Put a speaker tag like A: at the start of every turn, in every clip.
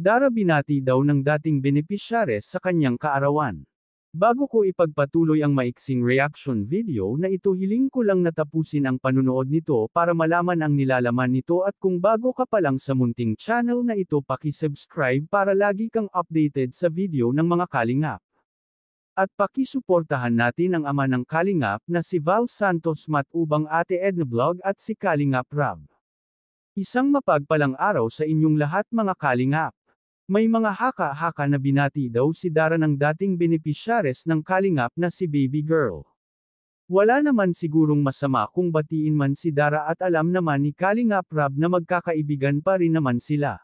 A: Dara binati daw ng dating benepisyares sa kanyang kaarawan. Bago ko ipagpatuloy ang maiksing reaction video na ito, hiling ko lang natapusin ang panunood nito para malaman ang nilalaman nito, at kung bago ka pa lang sa munting channel na ito, paki-subscribe para lagi kang updated sa video ng mga kalingap. At pakisuportahan natin ang ama ng kalingap na si Val Santos Matubang, Ate Edna Vlog at si Kalingap Rab. Isang mapagpalang araw sa inyong lahat mga kalingap. May mga haka-haka na binati daw si Dara ng dating benepisyares ng kalingap na si Baby Girl. Wala naman sigurong masama kung batiin man si Dara, at alam naman ni Kalingap Rab na magkakaibigan pa rin naman sila.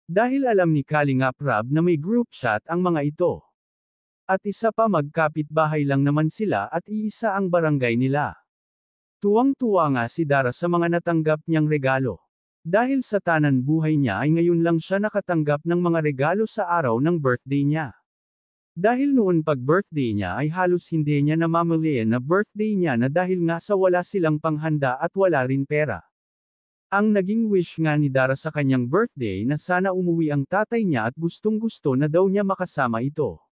A: Dahil alam ni Kalingap Rab na may group chat ang mga ito. At isa pa, magkapit-bahay lang naman sila at iisa ang barangay nila. Tuwang-tuwa nga si Dara sa mga natanggap niyang regalo. Dahil sa tanan buhay niya ay ngayon lang siya nakatanggap ng mga regalo sa araw ng birthday niya. Dahil noon pag birthday niya ay halos hindi niya namamalayan na birthday niya na, dahil nga sa wala silang panghanda at wala rin pera. Ang naging wish nga ni Dara sa kanyang birthday na sana umuwi ang tatay niya, at gustong-gusto na daw niya makasama ito.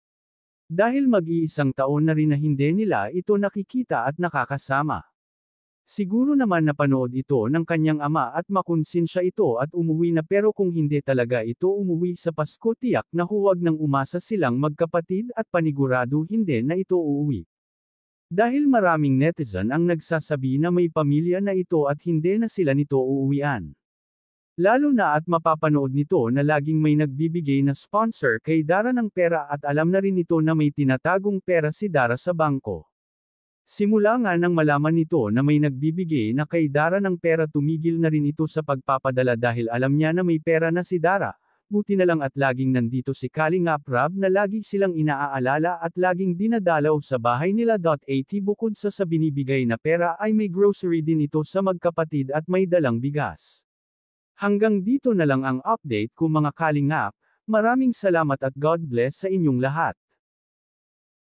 A: Dahil mag-iisang taon na rin na hindi nila ito nakikita at nakakasama. Siguro naman napanood ito ng kanyang ama at makonsensya ito at umuwi na, pero kung hindi talaga ito umuwi sa Pasko, tiyak na huwag nang umasa silang magkapatid, at panigurado hindi na ito uuwi. Dahil maraming netizen ang nagsasabi na may pamilya na ito at hindi na sila nito uuwian. Lalo na at mapapanood nito na laging may nagbibigay na sponsor kay Dara ng pera, at alam na rin ito na may tinatagong pera si Dara sa bangko. Simula nga nang malaman nito na may nagbibigay na kay Dara ng pera, tumigil na rin ito sa pagpapadala dahil alam niya na may pera na si Dara. Buti na lang at laging nandito si Kalingap Rab na lagi silang inaaalala at laging dinadalaw sa bahay nila. At bukod sa binibigay na pera ay may grocery din ito sa magkapatid at may dalang bigas. Hanggang dito na lang ang update ko mga kalingap. Maraming salamat at God bless sa inyong lahat.